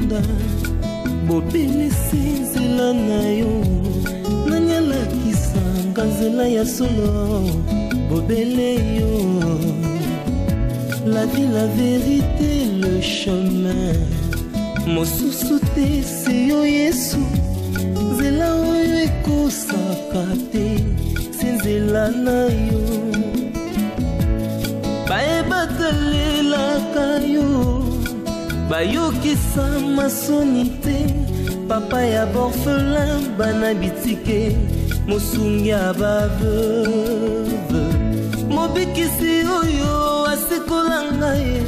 Nzonda bobele sinzela na yo nanyala kisanga nzela ya solo bobele yo la vie la vérité le chemin mosusu te se yo Yesu nzela oyo ekosaka te se nzela na yo bayebatalelaka yo bayokisa masoni te papa ya borphelin bana bitike mosungi ya baveuve mobikisi oyo asekola ngai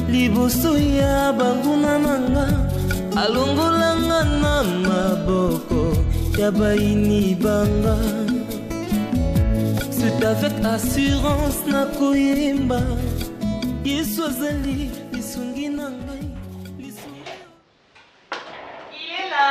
liboso ya banguna nanga alongolanga na maboko ya baini banga. C'est avec assurance na koyemba Yesu azali lisungi na ngai lisungi. Il est là.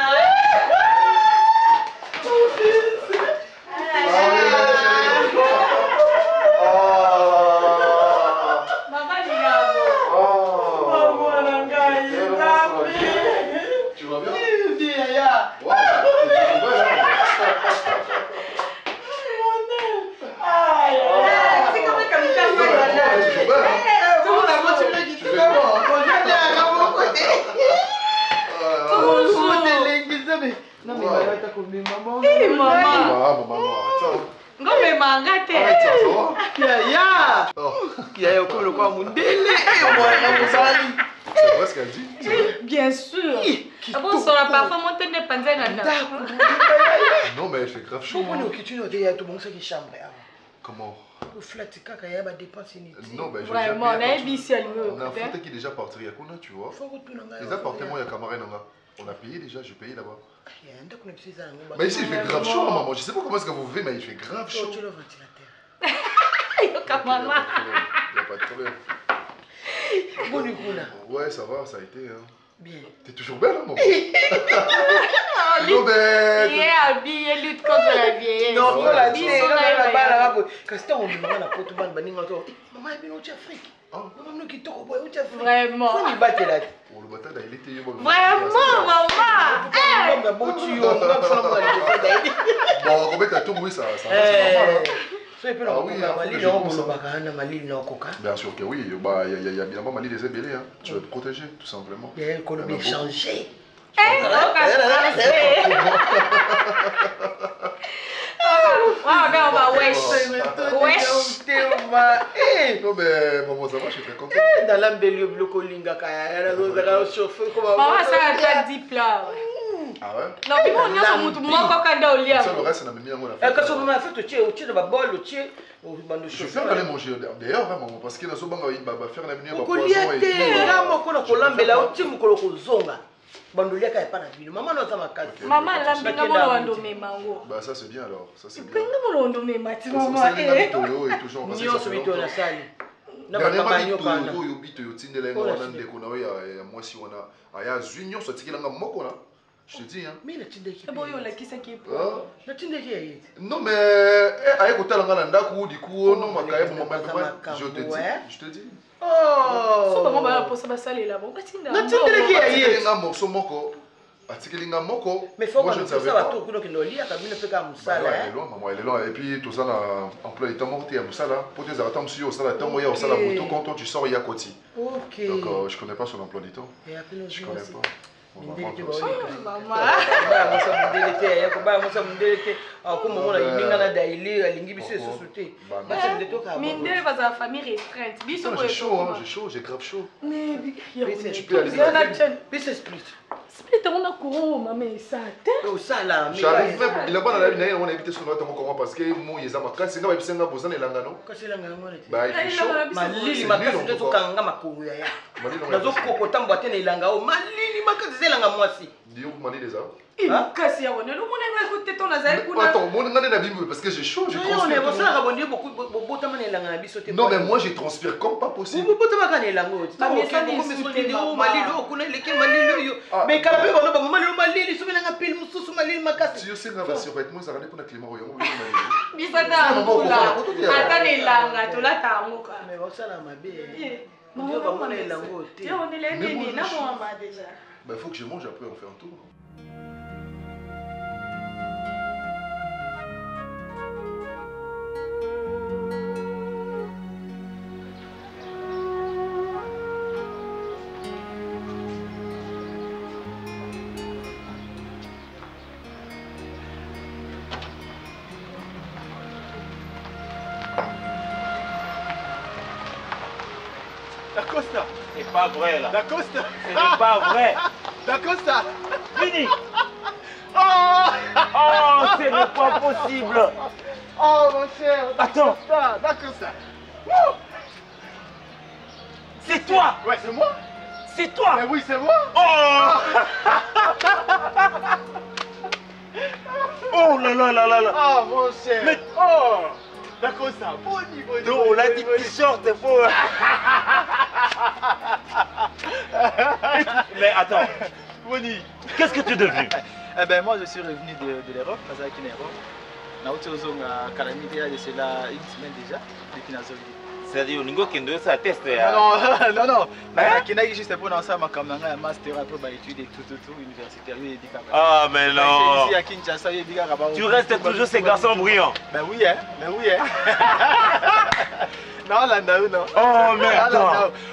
C'est vrai ce qu'elle dit. Bien sûr. Avant sur la parfum monter n'est pas non mais il fait grave chaud. Comment? Non mais vraiment on a on a un qui est déjà parti à Kuna tu vois. Les appartements il y a camarade on a payé déjà, j'ai payé là-bas. Mais ici il fait grave chaud maman, je sais pas comment est-ce que vous vivez mais il fait grave chaud. Il y a pas de problème. Ouais, ça va, ça a été. Hein. Bien. T'es toujours belle, hein, maman? Non, mais. Il est habillé, lutte contre la vieillesse. Non, la vieillesse. Vraiment. Vraiment, maman. Bon, combien t'as tout bruit, ça va, c'est normal. Bien sûr que oui, il y a bien Mali des ébélés, hein. Tu vas te protéger, tout simplement. Il y a un économie changée. Non mais maman ça va, je suis très content. Dans l'âme de l'Iobloco Linga, maman ça a été 10 plats. Ah ouais? Non, mais on y a un mouton moi quand on lit. Ça le reste on a mis en la. Quand on a fait au tché de ma bol, au tché, je vais faire aller manger d'ailleurs maman parce que dans ce banc il va faire la venir poisson et là moi qu'on a colambé là au tché mon colo zonga. Bandolia ka pas na bino. Maman no sama kati. Maman lambinga mo wando me mango. Bah ça c'est bien alors, ça c'est bien. Pinga mo wando me mati maman. C'est Toyo et toujours parce que ça bito na sali. Na ba campagne kana. Toyo bito yo tindela ngo wana ndeko na yo ya mwasi wana. Aya zunyo so tikilanga moko na. Je te dis hein. Mais la tinde qui. Boyo la kisa ki po. La tinde qui est. Non mais aye ko talanga na ndaku du coup non makaye mo maman je te dis. Oh! So maman ba posa ba sali là bon batinda. Na tinde qui est. Nga morceau moko. Atikelinga moko. Mais faut que ça va tout kuno kino lia kabine pe ka musala. Elle est loin maman, elle est loin et puis tout ça na emploi temps monté à musala. Pour tes attends monsieur au sala temps moya au sala moto quand tu sors il y a Koti. OK. Donc je connais pas son emploi du temps. Je connais pas. Maman. Mindele va sa famille restreinte. Biso j'ai chaud, j'ai grave chaud. Mais tu peux aller. Split on a courant maman ça. J'arrive même il a pas la vie on a évité son autre comment parce que moi ils ont quand c'est nga bisenga bozana elanga non. Bah il fait chaud. Malili makasi ndezo kanga makuru ya. Nazo kokota mbwate na ilanga o malili makasi zelanga mwasi. Dio mali les a. Kasi ya wona lo mona écoute ton azali kuna. Attends, mon ngane na bimbo parce que j'ai chaud, j'ai transpire. On est ça rabondier beaucoup botama na ilanga na biso te. Non mais moi j'ai transpire comme pas possible. Botama kana ilanga o. Mais ça beaucoup mais vidéo malili o kuna leki malili yo. Mais kala pe bana ba malili soumena nga pile mususu malili makasi. Si yo senga va sur être moi ça rende pour na climat yo. Bisata ngula. Atane ilanga to la tamuka. Mais ça la mabe. Maman, on est là, on est là, déjà. Bah, il faut que je mange, après on fait un tour. D'Acosta. C'est pas vrai là. D'Acosta. Ce n'est pas vrai. D'Acosta. Fini. Oh, oh, ce n'est pas possible. Oh mon cher. Attends. D'Acosta. C'est toi. Ouais, c'est moi. C'est toi. Mais oui, c'est moi. Oh. Oh là là là là là. Oh mon cher. Mais... Oh. D'Acosta. Boni. Non, là, dit t-shirt, c'est faux. Mais attends. Boni. Qu'est-ce que tu es devenu? Eh ben moi je suis revenu de l'Europe, Nazaki Nero. Na uti ozonga calamité de cela une semaine déjà depuis Nazoli. C'est-à-dire, on a ça test. Non, non. Je suis juste pour lancer ma caméra, master après études et tout universitaire. Ah mais non. Ici à Kinshasa, tu restes toujours ces garçons brillants. Ben oui, hein. Ben oui, hein. Non, là, non. Oh merde.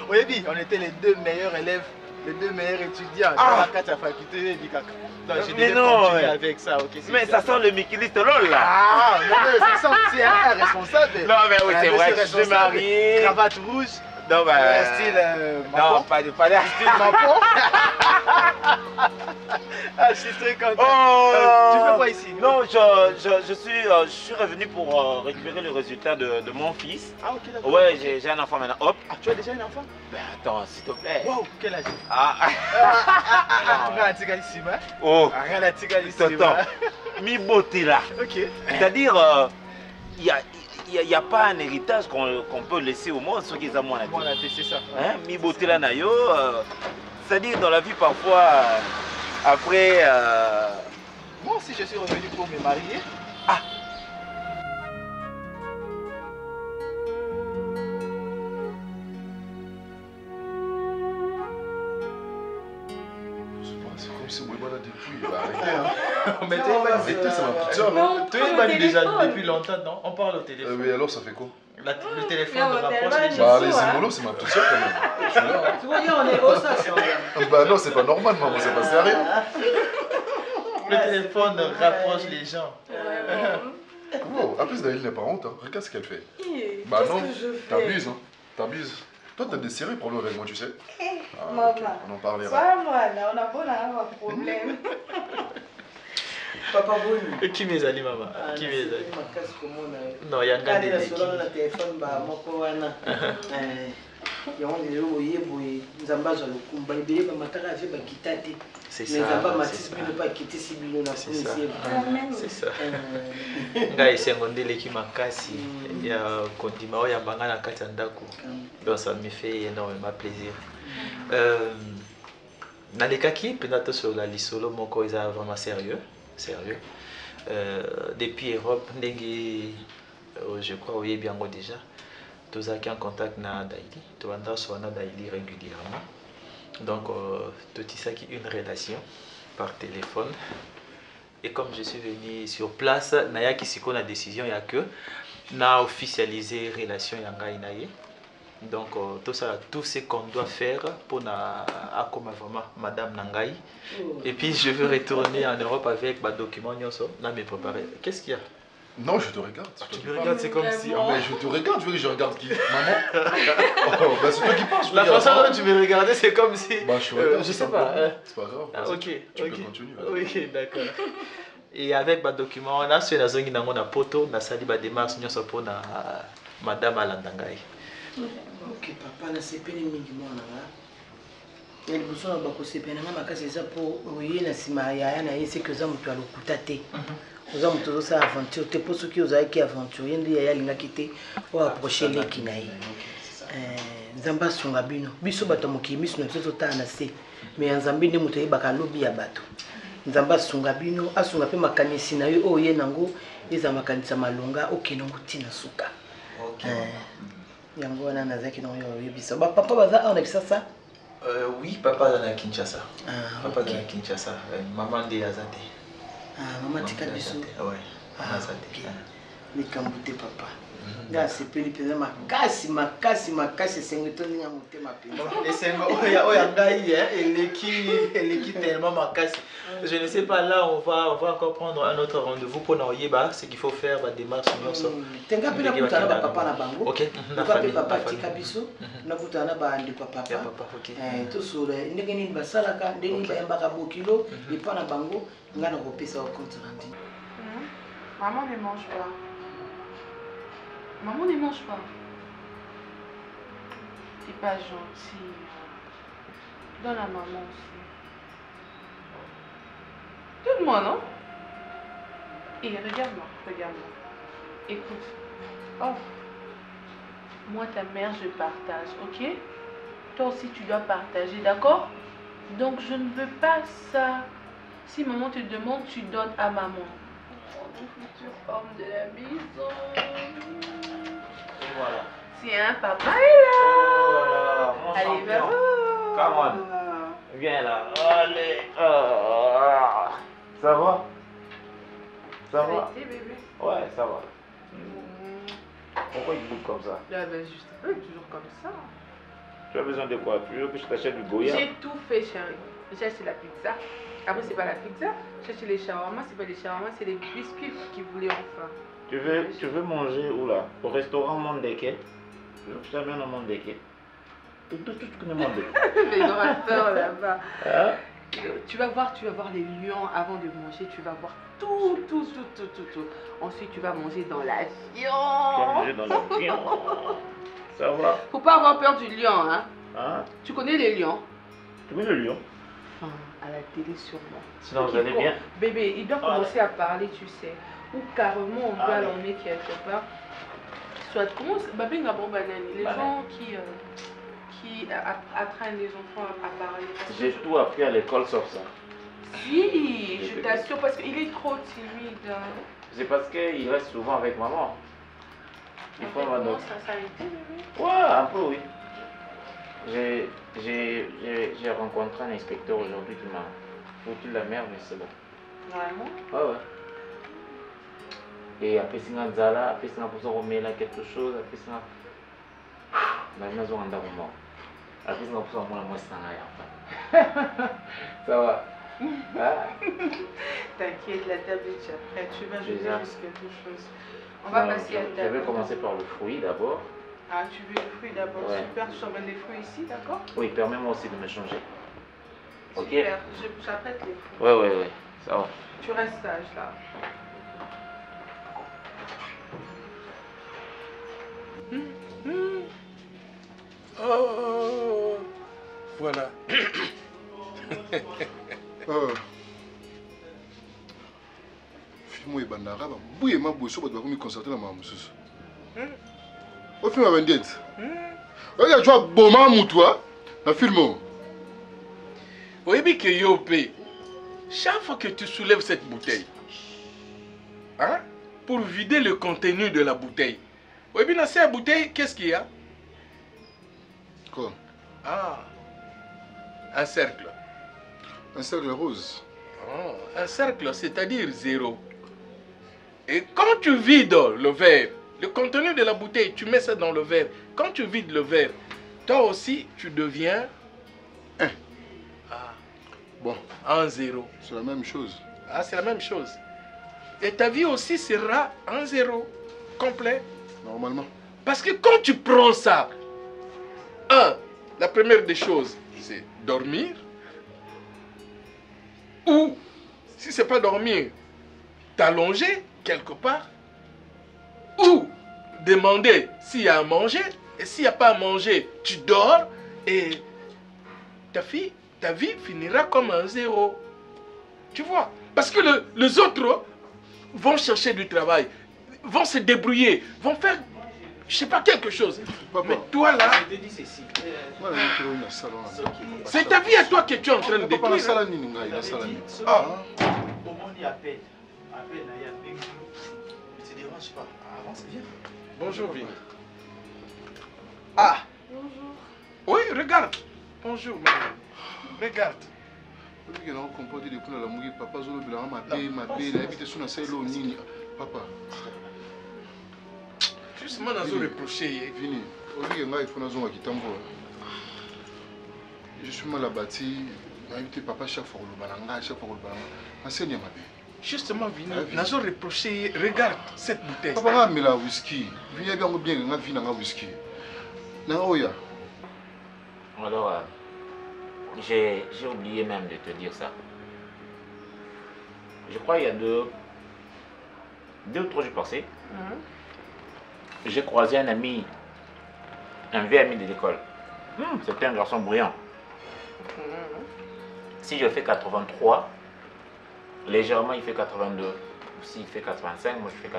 Oui, on était les deux meilleurs élèves, les deux meilleurs étudiants dans la 4 faculté du CAC. Donc j'ai déjà continué avec ça, ok. Mais ça sent le Mikiliste lol là. Ah, non, ça sent c'est un responsable. Non mais oui, c'est vrai, je suis marié. Cravate rouge. Non, bah. Style. Non, pas de style Mapo. Ah, je suis très content. Oh, tu fais quoi ici? Non, je suis revenu pour récupérer le résultat de mon fils. Ah, ok, d'accord. Ouais, j'ai un enfant maintenant. Hop. Ah, tu as déjà un enfant? Ben attends, s'il te plaît. Wow, quel âge? Rien à Tigalissima. Oh. Rien à Tigalissima. Attends. Mi beauté là. Ok. C'est-à-dire, il n'y a pas un héritage qu'on peut laisser au monde, ceux qui ont moins la vie. C'est ça. Hein? Mi beauté là, nayo. C'est-à-dire, dans la vie, parfois, après. Moi aussi, je suis revenu pour me marier. Ah! C'est comme si Webana depuis, il va arrêter. Hein. Mais arrêtez, c'est ma petite soeur. Tu es déjà depuis longtemps, non? On parle au téléphone. Mais alors, ça fait quoi? Le téléphone de rapproche les gens. Bah, les Zimolo, c'est ma petite soeur quand même. Tu vois, on est au station. Bah non, c'est pas normal, maman, c'est pas sérieux. Le téléphone rapproche les gens. Oh, en plus, Daïl n'est pas honte, hein. Regarde ce qu'elle fait. Bah non, t'abuses, hein. T'abuses. Toi, t'as des séries pour avec moi, tu sais. Maman, on en parlera. moi, là, on a bon un problème. Papa Boni. Qui mes amis, maman? Qui mes amis? Non, il y a un gars de l'équipe. Il y a un téléphone, il y a un téléphone, Nzamba za lokumba ibele ba mataka afi ba kitati. C'est ça. Nzamba matisi bino pa kiti si bino na polisi. C'est ça. Nga esengo ndeleki makasi ya kondima oya banga na kati ya ndako. Donc ça me fait énormément plaisir. Nalekaki pendant sur la lisolo moko eza vraiment sérieux. Depuis Europe ndenge je crois oui bien déjà. Tous qui en contact na Daïli, tu vas sur Daïli régulièrement. Donc, tout ça qui une relation par téléphone. Et comme je suis venu sur place, naya qui s'y la décision, il y a que na officialisé relation yanga inaye. Donc, tout ça, tout ce qu'on doit faire pour na comme vraiment Madame Nangai. Et puis, je veux retourner en Europe avec ma document na me préparer. Qu'est-ce qu'il y a? Non, je te regarde. Tu me regardes, c'est comme si... Oh, mais je te regarde, tu veux que je regarde qui? Maman? Oh, bah c'est toi qui parles. La façon dont tu me regardes, c'est comme si... Bah je sais pas. C'est pas grave. Ah, ok, tu peux continuer. Ok, d'accord. Et avec ma document, on a fait la zone dans la poto, on a sali ma démarche pour Madame Alandangai. Ok, papa, na sepeli mingi mwana nga. Ya liboso na bakosepela nga makasi eza po oye na nsima yaya na ye seke oza moto alokuta te. Oza moto ozosala aventure te mpo soki ozalaki aventurier nde yaya alingaki te oapproche leki na ye. Nzambe asunga bino biso bato ya mokili miso na biso totala na se me ya nzambe nde moto ayebaka lobi ya bato. Nzambe asunga bino asunga mpe makanisi na yo oyo ye nango eza makanisi ya malonga okende yango ntina suka. yango wana nazalaki nango yo oyebisa bapapa baza awa na bisasa Oui, papa dans la Kinshasa. Papa ok. dans la Kinshasa. Maman de Azate. Maman tika biso. Ouais. Azate. Likambo te papa. Nga sepeli penza makasi sengetoni ya motema penza. Esengo oya ngai eleki tellement makasi. Je ne sais pas, là on va encore prendre un autre rendez-vous pour Naoyeba, ce qu'il faut faire la démarche nyonso. Tenga pena kutana ba papa na bango. OK, na famille. Papa tika biso na kutana ba ndiko papa. OK. To sura ndenge nini basalaka ndenge bayambaka bokilo epa na bango nga na kopesa au compte rendu. Maman ne mange pas. Maman ne mange pas. T'es pas gentil. Donne à maman aussi. Donne-moi, non? Et regarde-moi. Écoute. Oh. Moi, ta mère, je partage, ok? Toi aussi, tu dois partager, d'accord? Donc, je ne veux pas ça. Si maman te demande, tu donnes à maman. Le futur homme de la maison. Et voilà. Tiens, papa est là. Mon Allez, champion. va. Come on. Viens là. Allez. Ça va? Ça va? Ça a été, bébé? Ouais, ça va. Pourquoi il bouge comme ça? Là, ben, juste, toujours comme ça. Tu as besoin de quoi? Tu veux que je t'achète du Goya? J'ai tout fait, chérie. J'ai acheté la pizza. Après, c'est pas la pizza. J'ai acheté les shawarma. C'est pas les shawarma, c'est les biscuits qu'ils voulaient enfin. Tu veux manger où là? Au restaurant Mondeke? Je t'amène au Mondeke. Tu connais Mondeke? Les orateurs là-bas. Hein? Tu vas voir les lions avant de manger. Tu vas voir tout. Ensuite, tu vas manger dans l'avion. Tu vas manger dans l'avion. Ça va? Faut pas avoir peur du lion, hein? Hein? Tu connais les lions? Tu mets le lion? Enfin, à la télé sûrement. Sinon, vous allez bien? Bébé, il doit commencer à parler, tu sais. Ou carrément, on doit l'emmener quelque part. Soit, comment Babé Ngabo Banani, les gens qui apprennent les enfants à parler. J'ai tout appris à l'école sauf ça. Si, je t'assure, parce qu'il est trop timide. C'est parce qu'il reste souvent avec maman. Il faut Comment ça a été, bébé? Ouais, un peu oui. J'ai rencontré un inspecteur aujourd'hui qui m'a foutu la merde, mais c'est bon. Vraiment? Ouais. Et après, si on a après, si on a besoin de quelque chose, après, si on a besoin de moment. Après, si on a besoin de moi, c'est un ça va. T'inquiète, la table est déjà prête. Tu vas jouer Déjà. juste quelque chose. On va passer à la table. Je vais commencer par le fruit d'abord. Ah, tu veux les fruits d'abord? Ouais. Super, je t'emmène les fruits ici, d'accord? Oui, permets-moi aussi de me changer. Ok? Super, j'apprête les fruits. Ouais, ça va. Tu restes sage là. Oh, voilà. Film ebandaka babuyema boye so bato bakomi concentre na makambo mosusu ofilme abandiete oya jwa boma mutu na filme oyo Oyebi que yo pe, chaque fois que tu soulèves cette bouteille, hein, pour vider le contenu de la bouteille, oyebi dans cette bouteille, qu'est-ce qu'il y a? Quoi? Ah, un cercle. Un cercle rose. Oh, un cercle, c'est-à-dire 0. Et quand tu vides le verre, le contenu de la bouteille, tu mets ça dans le verre. Quand tu vides le verre, toi aussi, tu deviens 1. Ah. Bon. 1, 0. C'est la même chose. Ah, c'est la même chose. Et ta vie aussi sera 1, 0. Complet. Normalement. Parce que quand tu prends ça, la première des choses, c'est dormir. Ou, si ce n'est pas dormir, t'allonger quelque part. Ou demander s'il y a à manger. Et s'il n'y a pas à manger, tu dors. Et ta vie finira comme un 0. Tu vois? Parce que les autres vont chercher du travail, vont se débrouiller, vont faire, je sais pas, quelque chose. Papa. Mais toi là, Je te dis ceci. c'est ta vie à toi que tu es en train de détruire. Papa, Bonjour, Vini. Ah. Bonjour. Oui, regarde. Bonjour, madame. Regarde. Oui, on a comporté des poules à la mouille. Papa, je vais ma belle, la vie de son assez long. Papa. Justement, on a reproché. Vini, oui, il faut nous qui t'envoie. Je suis mal abattu. Invité papa chaque fois que le balanga, chaque fois que le balanga. Enseigne ma belle. Justement, Vini, on a reproché. Regarde cette bouteille. Papa, on a mis whisky. Vini, bien, on a vu un whisky. Naoya. Alors, j'ai oublié même de te dire ça. Je crois qu'il y a deux ou trois jours passés, j'ai croisé un ami, un vieux ami de l'école. C'était un garçon bruyant. Si je fais 83, légèrement il fait 82. S'il fait 85, moi je fais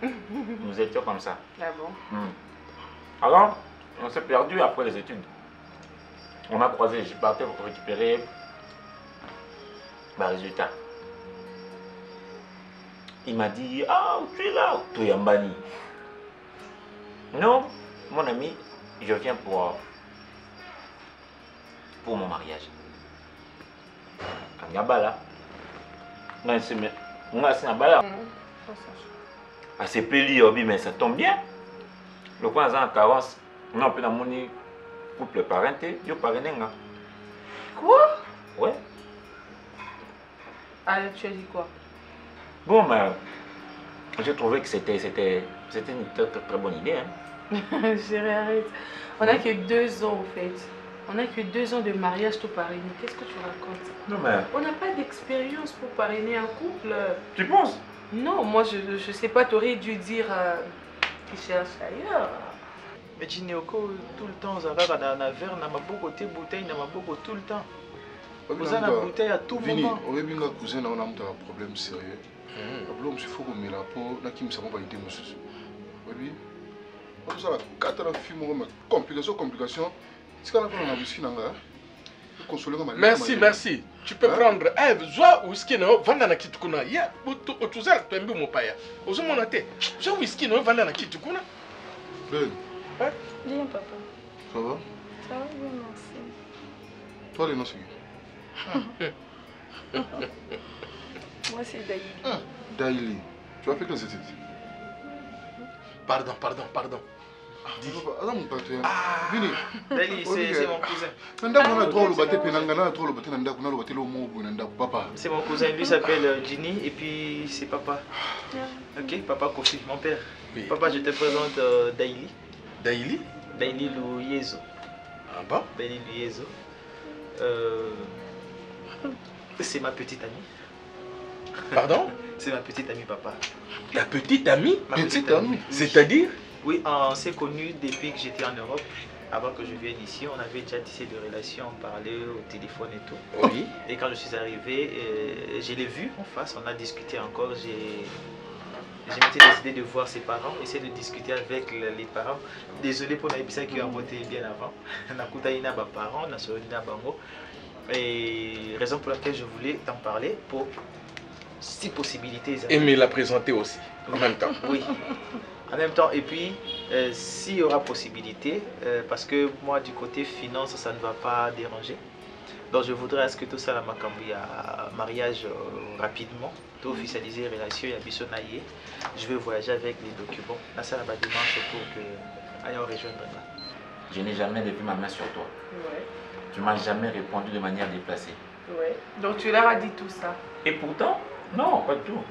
84,7. Nous étions comme ça. Ah bon? Alors, on s'est perdu après les études. On m'a croisé, je partais pour récupérer mes résultats. Il m'a dit, ah, tu es là, Touyambani. Non, mon ami, je viens pour mon mariage. Kanyabala. Ah, c'est peli, mais ça tombe bien. Le coin en carence, on a un moni couple parenté, yo parrainé. Quoi? Ouais. Ah, tu as dit quoi? Bon, mais j'ai trouvé que c'était une très bonne idée. Hein. Chérie, arrête. On n'a que 2 ans, en fait. On n'a que 2 ans de mariage tout parrainé. Qu'est-ce que tu racontes? Non, mais... On n'a pas d'expérience pour parrainer un couple. Tu penses? Non, moi, je sais pas, t'aurais dû dire qu'il cherche ailleurs. Mais Jinéoko, tout le temps, Zara, dans un verre, dans ma bouteille, bouteille, dans ma bouteille, tout le temps. Vous avez une bouteille à tout moment. On a bien un cousin, on a un problème sérieux. Il faut que je me la peau, là qui me semble pas aider monsieur. Oui. On a 4 ans de film, complication. C'est quand on a whisky nanga. Merci, merci. Tu peux prendre un joie whisky no vanda na kitukuna. Ya, otuzala twembi mopaya. Ozo monate. Je whisky no vanda na kitukuna. Ben. Bien, papa. Ça va? Ça va bien, merci. Toi, les noms, c'est qui? Moi, c'est Daïli. Daïli. Tu as fait quelles études? Pardon. Vini. Daïli, c'est mon cousin. C'est mon cousin, lui s'appelle Ginny et puis c'est papa. Ok, papa Kofi, mon père. Oui. Papa, je te présente Daïli. Daïli? Daïli Louyezo. Ah bon? Daïli Louyezo. C'est ma petite amie. Pardon? C'est ma petite amie, papa. Ta petite amie? Ma petite amie. C'est-à-dire? Oui, on s'est connus depuis que j'étais en Europe. Avant que je vienne ici, on avait déjà tissé des relations, on parlait au téléphone et tout. Oui. Et quand je suis arrivé, je l'ai vu en face, on a discuté encore. J'ai décidé de voir ses parents, essayer de discuter avec les parents. Désolé pour Naïbissa qui a voté bien avant. Nakutaïna ba parents, Nasolina bango. Et raison pour laquelle je voulais t'en parler pour si possibilités. Et me la présenter aussi en même temps. Oui. En même temps, et puis, s'il y aura possibilité, parce que moi, du côté finance, ça ne va pas déranger. Donc, je voudrais à ce que tout ça, la Makambi, à mariage rapidement, tout officialiser, relation, et Bissonaye. Je vais voyager avec les documents. Là, ça va démarche pour que ailleurs rejoindre là. Je n'ai jamais levé ma main sur toi. Ouais. Tu m'as jamais répondu de manière déplacée. Ouais. Donc tu leur as dit tout ça. Et pourtant, non, pas du tout.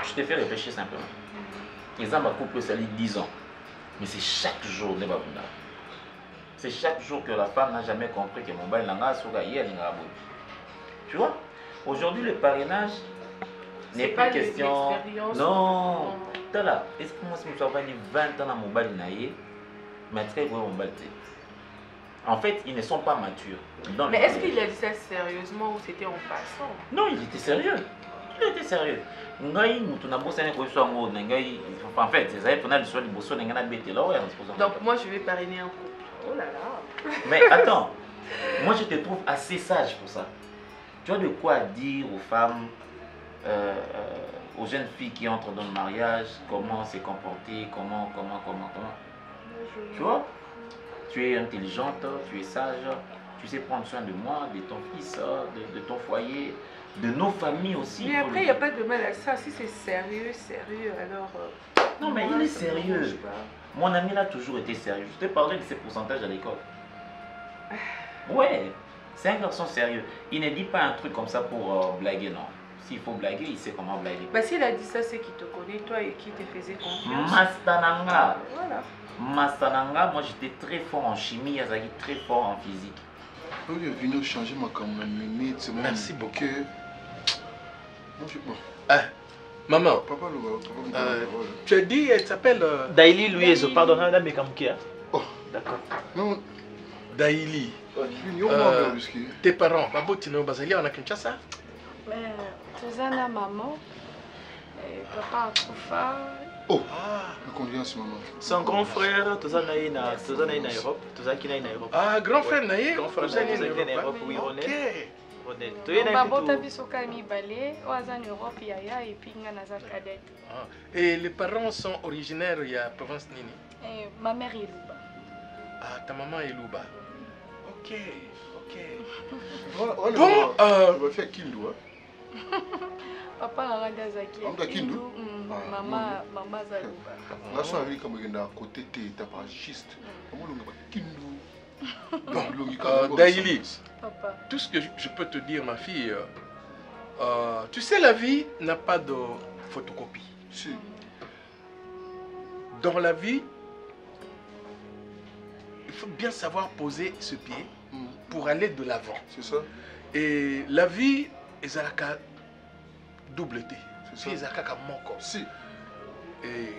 Je t'ai fait réfléchir simplement. Ils ont un couple sali 10 ans. Mais c'est chaque jour de Babunda. C'est chaque jour que la femme n'a jamais compris que mon bail n'a pas hier. Tu vois, aujourd'hui le parrainage n'est pas question. Non. Tala, est-ce que moi si je suis 20 ans dans mon bail naïe, mais très gros mon bail. En fait, ils ne sont pas matures. Mais est-ce qu'il a dit ça sérieusement ou c'était en passant? Non, il était sérieux. Il était sérieux. En fait, c'est ça, donc moi je vais parrainer un couple. Oh là là. Mais attends, moi je te trouve assez sage pour ça. Tu as de quoi dire aux femmes, aux jeunes filles qui entrent dans le mariage, comment se comporter, comment. Tu vois? Tu es intelligente, tu es sage, tu sais prendre soin de moi, de ton fils, de ton foyer, de nos familles aussi. Mais après, il n'y a pas de mal à ça. Si c'est sérieux, alors... Non, mais il est sérieux. Mon ami a toujours été sérieux. Je t'ai parlé de ses pourcentages à l'école. Ouais, c'est un garçon sérieux. Il ne dit pas un truc comme ça pour blaguer, non. S'il faut blaguer, il sait comment blaguer. Bah, s'il a dit ça, c'est qu'il te connaît, toi, et qui te faisait confiance. Mastananga. Voilà. Mastananga, moi j'étais très fort en chimie, Yazaki très fort en physique. Il est venu changer ma minute. Merci beaucoup. Bon. Ah, maman, Papa, tu as dit, elle s'appelle... Daily Louise, pardon, madame Mekamoukia. Oh, d'accord. Non, Daily. Tes parents, Babotino Bazali, on a Kinshasa? Mais Tozana maman, et papa a Koufa. Oh, le condoléances, maman. Son grand frère, Tozana est en Europe. Ah, grand frère Naïe? Grand frère Naïe, en Europe, oui, Honnête. Babota bisoka mibale, oaza en Europe, yaya, et puis nganaza cadette. Et les parents sont originaires de la province Nini? Ma mère est Louba. Ah, ta maman est Louba. Ok, ok. Bon, on va faire Kindu. Papa a rendu à Zaki. Kindu? Maman Zalouba. Là, je suis arrivé comme un côté tapagiste. Comment on va Kindu? Bon, Daïli, Papa. tout ce que je peux te dire, ma fille, tu sais, la vie n'a pas de photocopie. Si. Dans la vie, il faut bien savoir poser ce pied pour aller de l'avant. C'est ça. Et la vie, ils ont qu'à double T. C'est Ils ont qu'à manquer. Si. Et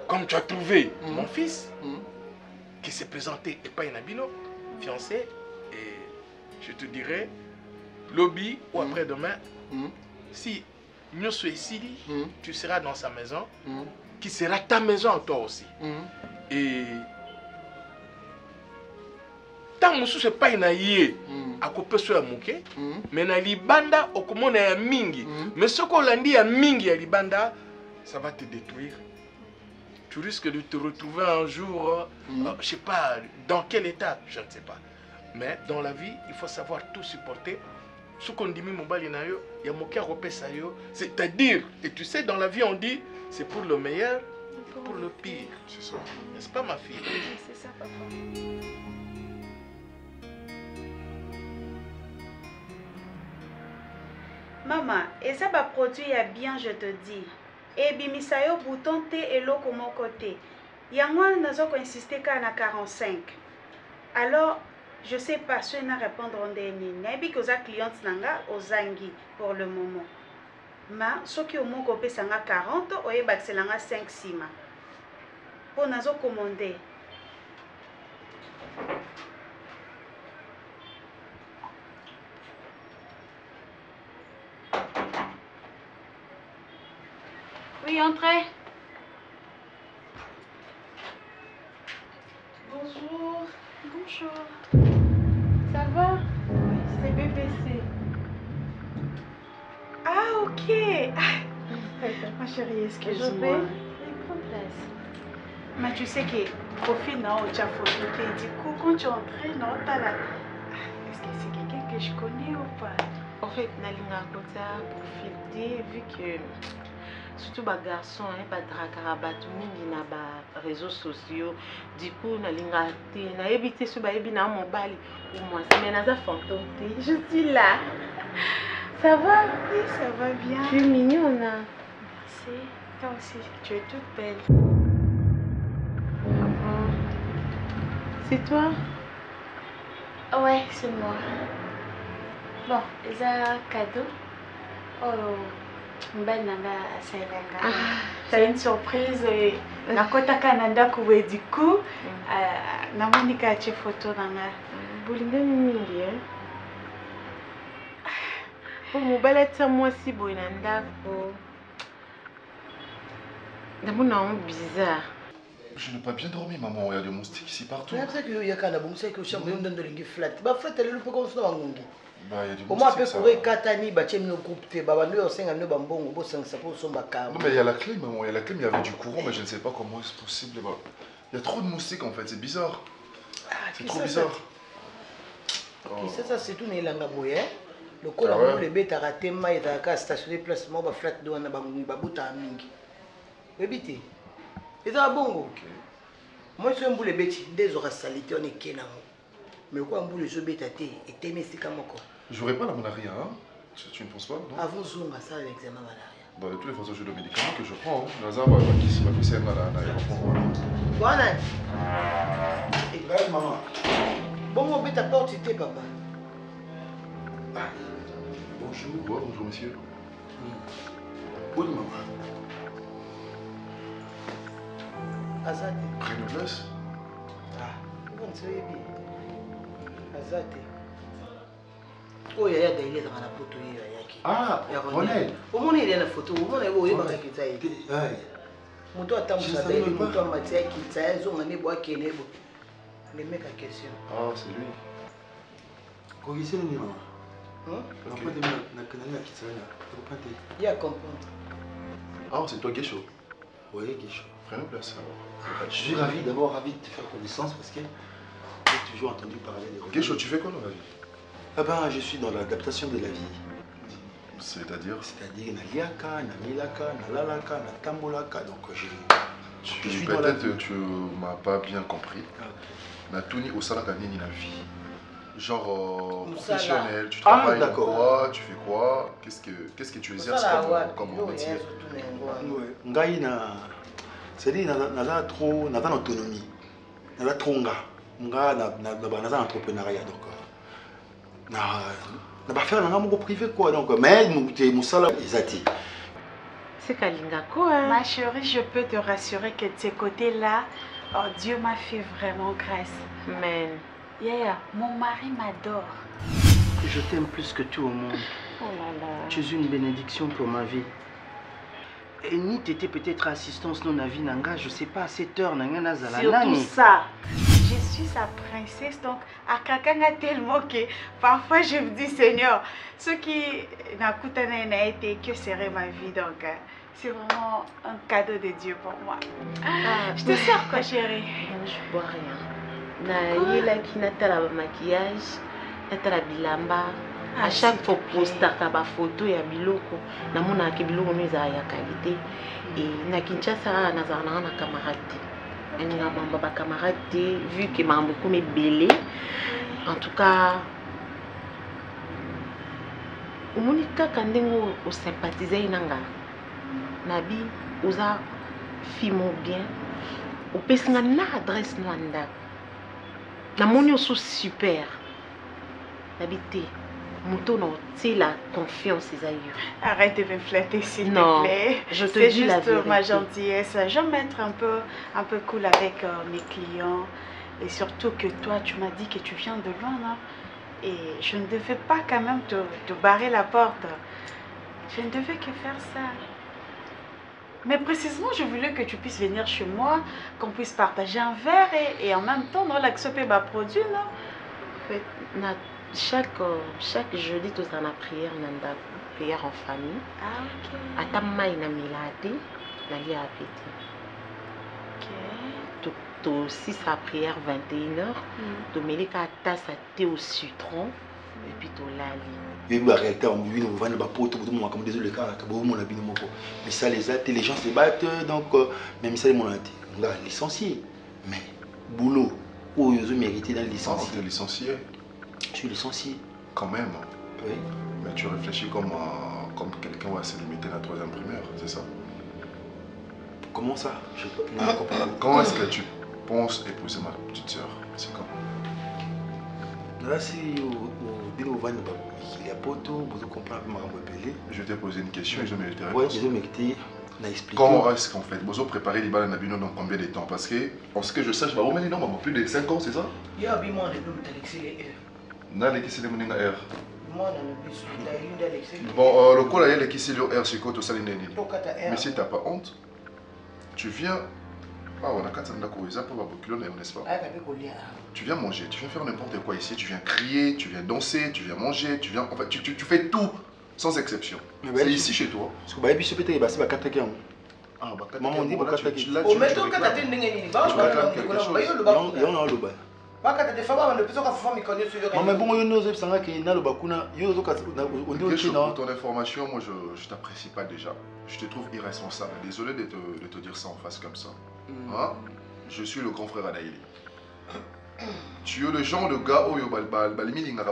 comme tu as trouvé mon fils, qui s'est présenté et pas Inabino, fiancé, et je te dirais, lobby ou après-demain, si nous sommes ici, tu seras dans sa maison, qui sera ta maison toi aussi. Et tant que ce n'est pas inaïe, à couper sur la mouké, mais na libanda, au comment on a mingi. Mais ce qu'on a dit à mingi à libanda, ça va te détruire. Tu risques de te retrouver un jour, je ne sais pas dans quel état, je ne sais pas. Mais dans la vie, il faut savoir tout supporter. Ce qu'on dit, il y a moqué à c'est-à-dire, et tu sais, dans la vie, on dit, c'est pour le meilleur, pour le pire. C'est ça. N'est-ce pas, ma fille? C'est ça, papa. Maman, et ça va produire bien, je te dis. Et bimisa yo bouton te et l'autre mon côté. Yango nazo ko insister ka na 45. Alors, je sais pas si na répondre en dernier. Bi que za cliente nanga ozangi pour le moment. Ma soki au mon copé sanga 40, oye bakselanga 5 sima. Pour nazo commander. Oui, entrez. Bonjour. Bonjour. Ça va? Oui, c'est BBC. Ah, ok. Ma chérie, excuse-moi. Prends place. Mais tu sais que profil n'a pas photo. Du coup, quand tu entres, non, t'as la... Est-ce que c'est quelqu'un que je connais ou pas? En fait, Nalinga Kota profil vu que... Surtout les garçons, pas de mingi na ba réseaux sociaux. Du coup, nalinga te na éviter ce baby na mobile ou moi c'est naza fantôme. Je suis là. Ça va? Oui, ça va bien. Tu es mignonne. Merci. Toi aussi, tu es toute belle. C'est toi? Ouais, c'est moi. Bon, ils ont cadeau. Oh. C'est une surprise. Nakota Kananda Koué du coup. Namonika a photo nanga. Bolinga mingi hein. Pour mon balette moi si bonanda ko. Namona bizarre. Je n'ai pas bien dormi, maman. Il y a des moustiques ici partout. C'est ça que il y a quand même ça que je me donne de lingue flat. Bah flat elle le peut comme ça bangungi. Bah il y a des comment moustiques. Comment peut courir katani ba tiem no groupe te ba bandu osenga no bambongo bo 5 pour son bakam. Non mais il y a la clé, maman. Il y a la clé, mais il y avait du courant, mais je ne sais pas comment c'est possible. Il Il y a trop de moustiques en fait, c'est bizarre. C'est trop ça, bizarre. Ça, c'est tout Nélanga Boye. Le col à vous, les bêtes à rater, mais il a stationné place, moi, flat de Babuta Mingi. Bébité. Et ça, bon. Moi, je suis un boule bête, des horaires salités, on est Kenamo. Mais quoi, un boule, je bête à thé, et t'aimes si comme quoi. Je n'aurais pas la malaria, hein? Tu ne penses pas, non? Avant, zoom à ça, l'examen malaria. Bon, de toutes les façons, j'ai le médicament que je prends. Lazare va qui s'y va pisser dans l'aéroport. Voilà. Et maman. Bon, on bête à porte, papa. Bonjour. Bonjour, monsieur. Oui, maman. Azate. Prenez place. Vous ne savez bien. Azate. Oh, il y a des liens dans la photo. Ah, Ronel. Au moins, il y a une photo. Au moins, il y a une photo. Moto attend ça d'ailleurs, moto en matière qui t'a zone on est bois qui est nebo. Les mecs à question. Ah, c'est lui. Quand il s'est mis maman. On peut dire na kanala qui s'est là. On peut dire. Il y a comprendre. Ah, c'est toi Guécho. Oui, Guécho. Prenez place alors. Je suis ravi d'abord ravi de te faire connaissance parce que j'ai toujours entendu parler de Guécho, tu fais quoi dans la vie? Ah ben, je suis dans l'adaptation de la vie. C'est-à-dire? C'est-à-dire Naliaka, Namilaka, Nalalaka, Natambolaka. Donc je suis dans la vie. Peut-être tu m'as pas bien compris. Natuni au salaka nini na vie. Genre professionnel, tu travailles dans quoi, tu fais quoi, qu'est-ce que tu exerces comme métier? Ngai na c'est-à-dire naza trop naza autonomie. Naza trop nga naza entrepreneuriat donc na ba faire na moko privé quoi donc mais musala ezati. C'est Kalinga quoi. Ma chérie, je peux te rassurer que de ces côtés-là, oh, Dieu m'a fait vraiment grâce. Mais Yaya, mon mari m'adore. Je t'aime plus que tout au monde. Oh là là. Tu es une bénédiction pour ma vie. Et ni t'étais peut-être assistance non à vie nanga, je sais pas à cette heure nanga nazala. Surtout ça. Je suis sa princesse, donc à Kakanga tellement que parfois je me dis Seigneur, ce qui n'a été que serait ma vie, donc c'est vraiment un cadeau de Dieu pour moi. Je te sers quoi chérie? Je bois rien. Na yela qui natala maquillage, natala bilamba. À chaque fois postaka ba photo ya biloko, namona ke biloko miza ya qualité et na Kinshasa nazana na camarade. Nga mamba ba camarade vu que mamba comme belé. En tout cas umunika kandengo o sympathiser nanga. Nabi oza fimo bien. O pesinga na adresse no anda. Na moni so super. Nabité. Mouton, c'est la confiance, Isaïe. Arrête de me flatter, s'il te plaît. Je te dis la vérité. C'est juste ma gentillesse. J'aime être un peu cool avec mes clients. Et surtout que toi, tu m'as dit que tu viens de loin, non? Et je ne devais pas quand même te barrer la porte. Je ne devais que faire ça. Mais précisément, je voulais que tu puisses venir chez moi, qu'on puisse partager un verre et en même temps, non, l'accepter ma produit, non? En fait, chaque jeudi, tu as la prière, prière en famille. Ah, ok. Atamaï na milade, na li appétit. Ok. Tu aussi sa prière 21h. Tu mets ta tasse à thé au citron et puis tu l'as. Et la réalité, on vit dans le bateau, comme désolé, mais ça les gens se battent, donc même ça les mon licencié. Mais boulot, où ils ont mérité dans le licencié. Tu es licencié? Je suis licencié. Quand même. Oui. Mais tu réfléchis comme quelqu'un va se limiter à la 3e primaire, c'est ça? Comment ça? Quand est-ce que tu penses épouser ma petite soeur? C'est quand? Là, c'est au van, il y a poto, vous comprenez ma rappelé. Je t'ai posé une question et je mérite réponse. Oui, je mérite. Comment est-ce qu'on fait? Vous avez préparé les balles Nabino dans combien de temps? Parce que, en ce que je sache, non, plus de 5 ans, c'est ça? Il y a un peu de temps. Na lekisi le muninga R. Bon, le coup là, il y a lekisi le R, c'est quoi tout ça les nénis? Mais si t'as pas honte, tu viens. Ah, on a 4 ans d'accord, ils appellent pas n'est-ce pas? Tu viens manger, tu viens faire n'importe quoi ici, tu viens crier, tu viens danser, tu viens manger, tu viens. En fait, tu fais tout sans exception. C'est ici chez toi. Maman dit que tu l'as tu pour ton information, moi je t'apprécie pas déjà. Je te trouve irresponsable. Désolé de te dire ça en face comme ça. Hein? Je suis le grand frère Adaïli. Tu es le genre de gars où il y a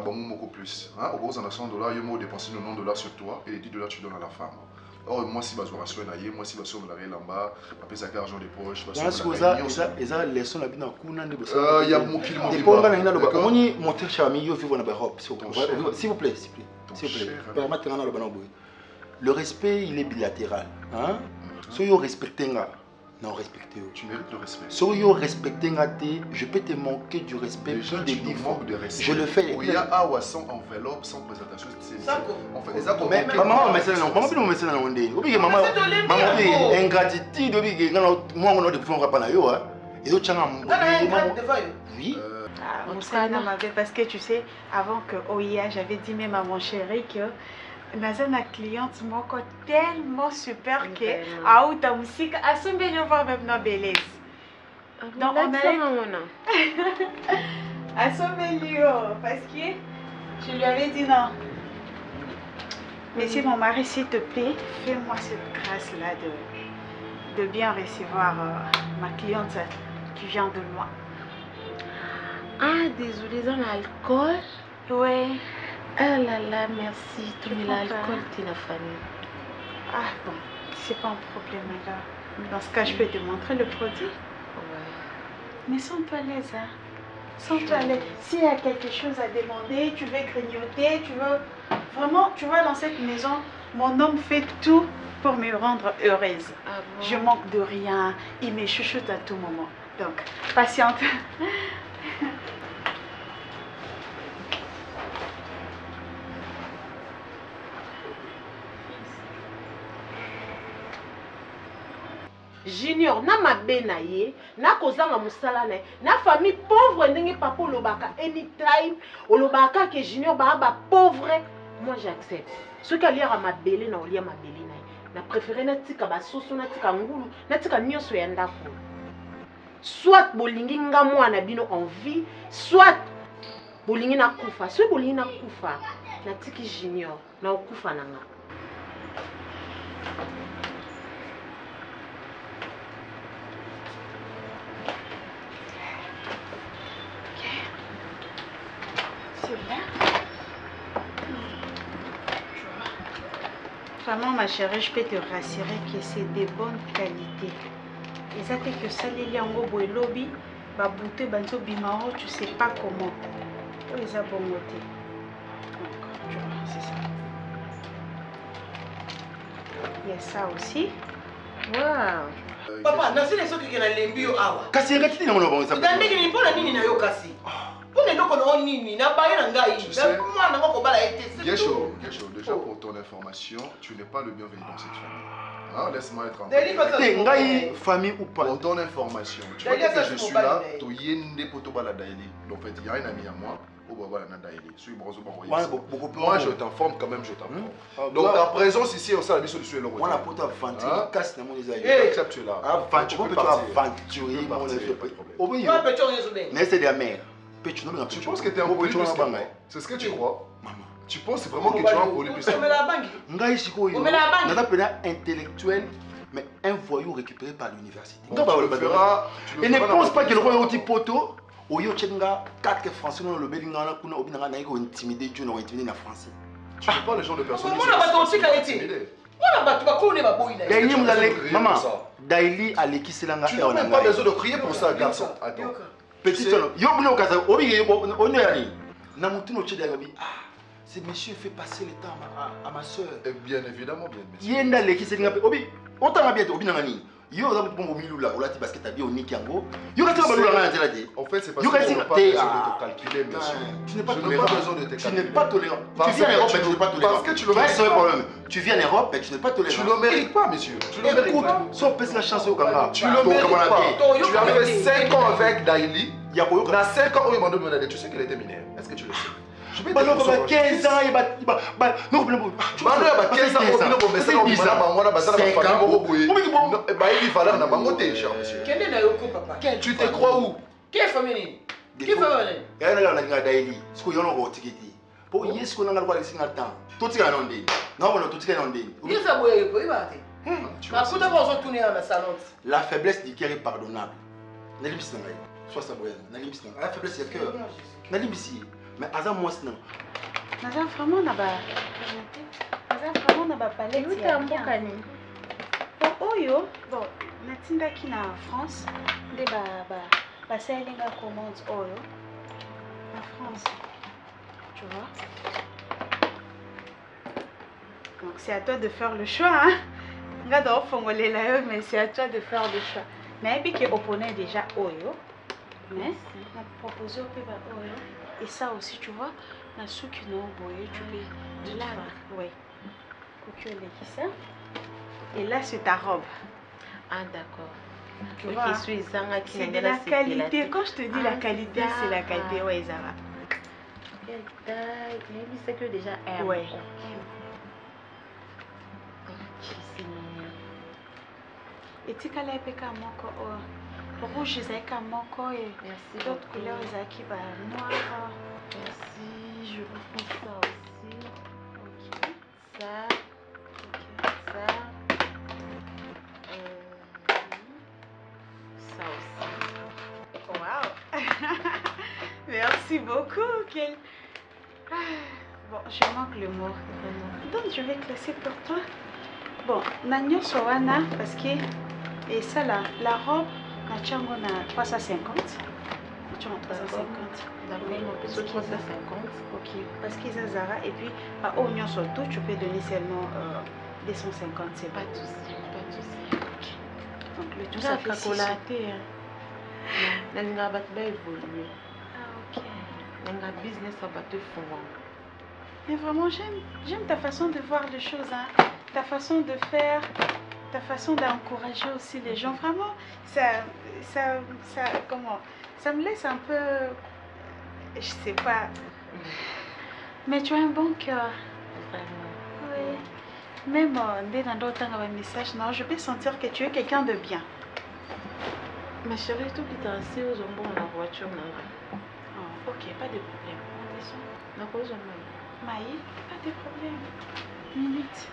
beaucoup plus. Au gros, en 100 $, il y a dépensé $90 sur toi et les 10 $ tu donnes à la femme. Or, moi, si je suis rassuré, moi, si je suis là-bas, après ça, argent des poches, il y a mon pile, s'il vous plaît. Le respect, il est bilatéral. Si vous respectez, non, respectez. Tu mérites le respect. Si vous respectez, je peux te manquer du respect. Déjà, tu manques de respect. Je le fais. Il y a sans enveloppe, sans présentation. Oui. Parce que tu sais, avant que OIA, j'avais dit même à mon chéri que naza na cliente moko tellement super que auta musique asombeli voir même na beleza. Donc on allait asombeli parce que je lui avais dit non. Mais si mon mari, s'il te plaît, fais-moi cette grâce-là de bien recevoir ma cliente qui vient de loin. Ah, désolé, dans l'alcool? Ouais. Ah là là, merci. Tu mets l'alcool, tu es la famille. Ah bon, c'est pas un problème là. Dans ce cas, je peux te montrer le produit. Ouais. Mais sens-toi à l'aise, hein. Sens-toi à l'aise. S'il y a quelque chose à demander, tu veux grignoter, tu veux... Vraiment, tu vois, dans cette maison, mon homme fait tout pour me rendre heureuse. Ah bon? Je manque de rien. Il me chuchote à tout moment. Donc, patiente. Junior, na mabe na ye, na kozanga musala na ye, na famille pauvre ndenge papa olobaka anytime, olobaka que Junior ba pauvre, moi j'accepte. Ce qui a lié à mabele na olia mabele na ye, na préféré na tika ba soso na tika ngulu, na tika nyonso ya ndako. Soit bolingi nga mwana bino en vie, soit bolingi na kufa. Soit bolingi na kufa, na tiki Junior, na okufa na nga. Vraiment, ma chérie, je peux te rassurer que c'est de bonne qualité. Et ça fait que ça, les liens au lobby, bah bouté, banto bimao, tu sais pas comment. Oh, ils ont bon côté. Donc, tu vois, c'est ça. Il y a ça aussi. Waouh. Papa, nasi les soki na lembi yo awa. Kasi ngati na mona bongo ça. Ndandeki ni pona nini na yo kasi? Pona ndoko na nini na baye na ngai. Na mwana ngoko bala été. Gesho, déjà pour ton information, tu n'es pas le bienvenu dans cette famille. Hein, laisse-moi être en train. Ngai famille ou pas. Pour ton information, tu vois que je suis là, to yende poto bala daili. Donc en fait, il y a un ami à moi. Moi je t'informe quand même, je t'informe. Donc ta présence ici au sein de la mission de Suélo. On a pour t'aventurer, casse dans mon désir. Accepte là. Tu peux aventurer mon désir. Mais c'est de la mer. Tu penses que tu es un poli plus que moi? C'est ce que tu crois? Tu penses vraiment que tu es un poli plus que moi? Ngai Shikoyo, on appelle intellectuel, mais un voyou récupéré par l'université. Et ne pense pas que le roi est au petit poteau. Oyo chenga 4 français dans le belinga na kuna obinanga na iko intimider Dieu na intimider na français. Tu n'es pas le genre de personne qui maman, Daily a l'équiselanga. Tu n'as même pas besoin de crier pour ça, garçon. Attends. Petit yo bulo kaza obi on est allé. Na mutuno chede gabi. Ah, ce monsieur fait passer le temps à ma soeur. Bien évidemment, bien. Yenda l'équiselanga obi. Autant bien obi na ngani. Yo za bon milieu là, on l'a dit parce que tu as bien au Nikango. Yo ka tela balula ngana dit. En fait, c'est parce que tu n'as pas besoin de te calculer, monsieur. Tu n'es pas tolérant. Tu n'es pas tolérant. Tu viens en Europe et tu n'es pas tolérant. Parce que tu le mérites pas. Tu viens en Europe et tu n'es pas tolérant. Tu le mérites pas, monsieur. Tu le mérites pas. Écoute, si on la chance au Kanga. Tu le mérites pas. Tu as fait 5 ans avec Daily. Dans 5 ans, il m'a demandé, tu sais qu'elle était mineure. Est-ce que tu le sais? Je vais te 15 ans, il va. Non, non, 15 ans, tu te crois où? Quelle famille? Quelle famille? Il y a un daily. Ce qu'on a au ticket. Pour y est-ce qu'on a le droit de signer le temps. Tout est en ondine. Non, non, tout est en ondine. Il y a ça, vous avez pas tourné à la salon. La faiblesse du cœur est pardonnable. Soit ça, la faiblesse du cœur. Mais Azam, moi, c'est non. Nazam vraiment n'a pas palette. Bon, Oyo, bon, Natinda qui na France, de ba selling commande Oyo, en France, tu vois. Donc c'est à toi de faire le choix, hein. Regarde, mais c'est à toi de faire le choix. Mais puis que opponait déjà Oyo, mais on a proposé au pays Oyo. Et ça aussi, tu vois, la soupe qui nous envoyé, tu peux de là, oui. Ça. Et là, c'est ta robe. Ah, d'accord. Tu vois, c'est de la qualité. Quand je te dis la qualité, c'est la qualité. Oui, ça va. Quelle taille. Mais c'est que déjà M. Oui. Et tu as l'air rouge, c'est comme moko et d'autres couleurs, c'est qui va noir. Merci, je vous prends ça aussi. Ok, ça, ok, ça, ça aussi. Waouh! Merci beaucoup, Kel. Bon, je manque le mot. Donc, je vais classer pour toi. Bon, Nanyo Sowana, parce que, et ça là, la robe, na 350. Tu as 350. D'accord, on peut 350. Ok, parce qu'ils ont Zara. Et puis, à Oignon surtout, tu peux donner seulement 250. C'est pas de souci. Pas de souci. Ok. Donc, le tout, ça fait 600. La ligne va évoluer. Ah, ok. La business va te fondre. Mais vraiment, j'aime ta façon de voir les choses, hein. Ta façon de faire, ta façon d'encourager aussi les gens. Vraiment, comment, ça me laisse un peu, je sais pas. Mais tu as un bon cœur. Vraiment. Oui. Même dans d'autres messages, non, je peux sentir que tu es quelqu'un de bien. Ma chérie, tout qui t'a assis aux ombres dans la voiture, non. Oh, ok, pas de problème. On descend. Non, pas aux ombres. Maï, pas de problème. Minute.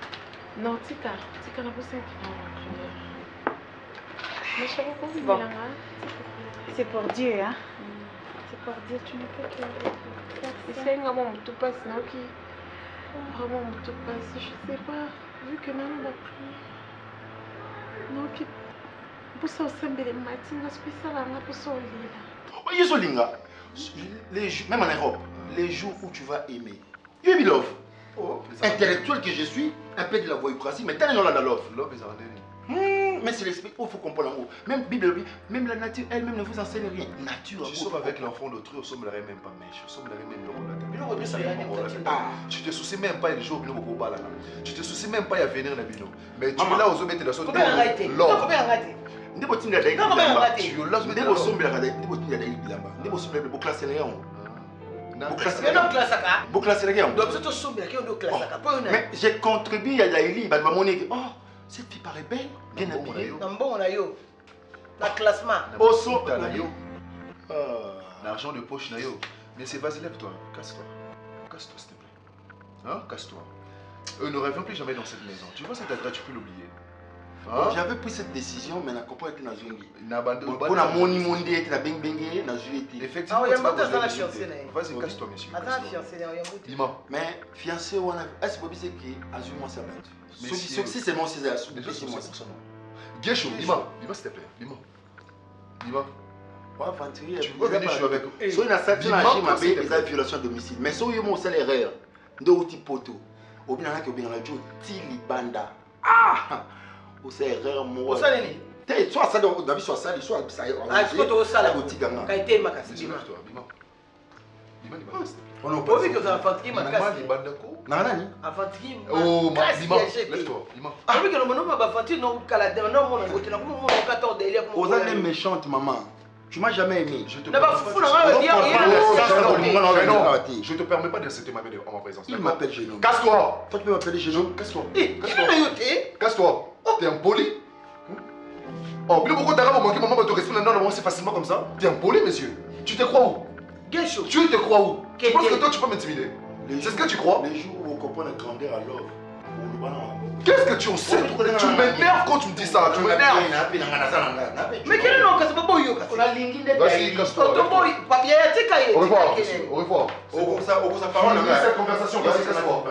Non, Tika n'a pas 5 francs. Mais je sais pas bon. C'est pour Dieu, hein. C'est pour Dieu, tu ne peux que c'est un moment tout passe, non, qui vraiment tout passe, je sais pas, vu que non, on va plus. Non, qui pour ça, c'est un peu de matin, on spécial, on a pour ça, même en Europe, les jours où tu vas aimer. You be love. Oh, intellectuel que je suis, un peu de la voyoucratie, mais t'as dans love. Love is mais c'est l'esprit, il faut comprendre en haut. Même Bible, même la nature elle-même ne vous enseigne rien. Nature. Tu sommes avec l'enfant d'autrui, on ne même pas mèche, on ne même pas. Tu te soucies même pas des jours où nous là. Tu te soucies même pas à venir dans Bino. Mais tu es là aux hommes et la sorte de l'or. Tu mais j'ai contribué à Daïli, oh, cette fille paraît belle, bien habillée. La classement. L'argent de poche, mais c'est vas-y, lève-toi, casse-toi. Casse-toi, s'il te plaît. Hein, casse-toi. Ne reviens plus jamais dans cette maison. Tu vois cette attaque, tu peux l'oublier. Hein? J'avais pris cette décision, mais je n'ai pas été dans une vie. Pour la monnaie mondiale, la bengue, dans une vie. Effectivement, vas-y, casse-toi, monsieur. Mais fiancé, est-ce que c'est qui a joué moi ça? Si c'est mon César, c'est moi ça. Guécho, dis-moi, s'il te plaît, dis-moi. Tu veux venir jouer avec eux? Si on a ça, tu as une violation de domicile. Mais si on a une erreur, de outil poteau, ou bien on a un Tilibanda. Ah! Ou c'est erreur moi. Soit ça dans la vie, soit ça, soit ça. Ah, est-ce que tu as ça la boutique? Kaité Makasi. On n'a pas vu que tu as fatigué Makasi. Nanani? Fatigué. Oh, lève-toi. Ah oui, que le nom va fatigué, non, Canada, non, on a voté, non, on a 14 délais. Vous êtes méchante, maman. Tu m'as jamais aimé. Je te permets pas d'insulter ma mère en ma présence. Il m'appelle Génome. Casse-toi. Toi, tu peux m'appeler Génome. Casse-toi. Casse-toi. T'es impoli. Oh, pourquoi t'as manqué maman de respect maintenant c'est facilement comme ça? T'es impoli, monsieur. Tu te crois où? Tu te crois où? Tu penses que toi, tu peux m'intimider? C'est ce que tu crois? Les jours où vous comprenez la grandeur alors. Qu'est-ce que tu en sais? Tu m'énerves quand tu me dis ça. Tu m'énerves. Mais quel est le nom que c'est pas beau? Vas-y, casse-toi. Au revoir. Au revoir. Cette conversation, vas-y, casse-toi.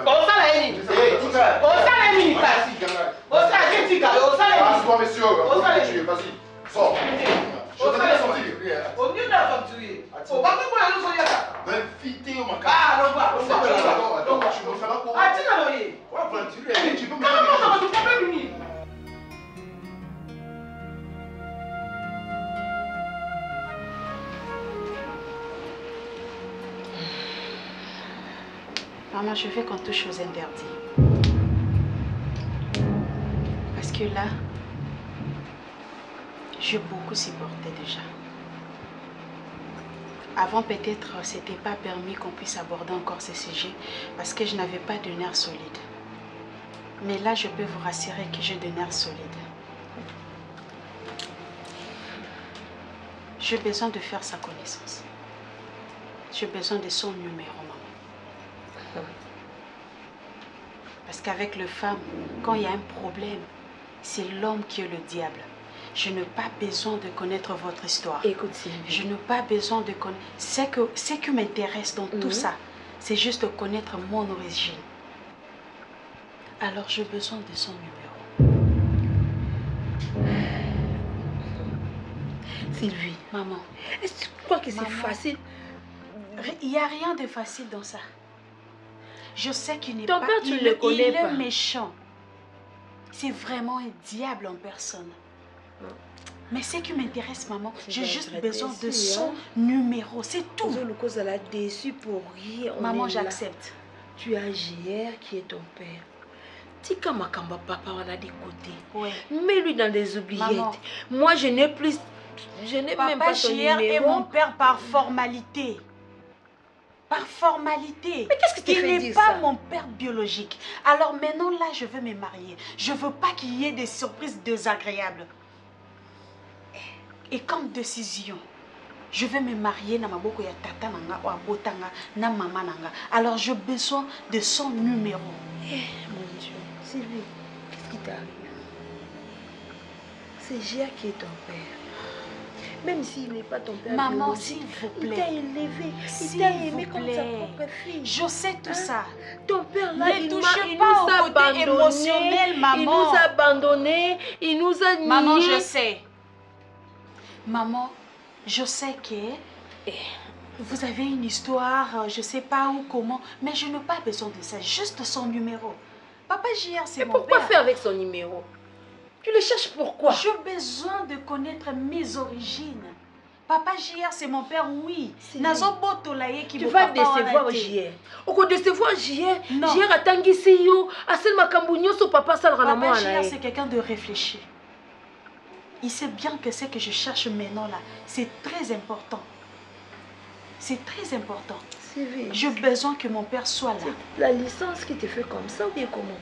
Casse-toi, messieurs. Vas-y. Sors. Je te laisse sortir. Maman, je veux qu'on touche aux interdits. Parce que là, j'ai beaucoup supporté déjà. Avant, peut-être, c'était pas permis qu'on puisse aborder encore ce sujet parce que je n'avais pas de nerfs solides. Mais là, je peux vous rassurer que j'ai des nerfs solides. J'ai besoin de faire sa connaissance. J'ai besoin de son numéro, maman. Parce qu'avec les femmes, quand il y a un problème, c'est l'homme qui est le diable. Je n'ai pas besoin de connaître votre histoire. Écoute, Sylvie. Je n'ai pas besoin de connaître... Ce qui m'intéresse dans tout ça, c'est juste de connaître mon origine. Alors, j'ai besoin de son numéro. Sylvie. Maman. Est-ce que tu crois que c'est facile? Il n'y a rien de facile dans ça. Je sais qu'il n'est pas... Ton père, tu ne le connais pas. Il est méchant. C'est vraiment un diable en personne. Mais ce qui m'intéresse, maman, j'ai juste besoin de son numéro, c'est tout. Elle a déçu pour rien. Maman, j'accepte. Tu as JR qui est ton père. Tika Makamba, papa, on a des côtés. Ouais. Mets-lui dans des oubliettes. Maman. Moi, je n'ai plus... Je n'ai même pas son numéro. Papa JR est mon père par formalité. Par formalité. Mais qu'est-ce que tu fais dire ça? Il n'est pas mon père biologique. Alors maintenant, là, je veux me marier. Je ne veux pas qu'il y ait des surprises désagréables. Et comme décision, je vais me marier na maboko ya tata nanga ou abotanga na maman nanga. Alors j'ai besoin de son numéro. Mon Dieu, Sylvie, qu'est-ce qui t'arrive? C'est Gia qui est ton père. Même s'il n'est pas ton père. Maman, s'il vous plaît. Il t'a élevé, il t'a aimé comme sa propre fille. Je sais tout ça. Ton père là, il nous a abandonné. Émotionnel, maman. Il nous a abandonnés, il nous a niés. Maman, je sais. Maman, je sais que vous avez une histoire, je ne sais pas où, comment, mais je n'ai pas besoin de ça, juste son numéro. Papa JR, c'est mon père. Mais pourquoi faire avec son numéro? Tu le cherches pourquoi? J'ai besoin de connaître mes origines. Papa JR, c'est mon père, oui. Tu vas décevoir JR. Au décevoir JR, JR a tanguisi yo, a sel makambunyo so papa salra na moi. Papa JR, c'est quelqu'un de réfléchi. Il sait bien que ce que je cherche maintenant là, c'est très important. C'est très important. J'ai besoin que mon père soit là. La licence qui te fait comme ça ou bien comment?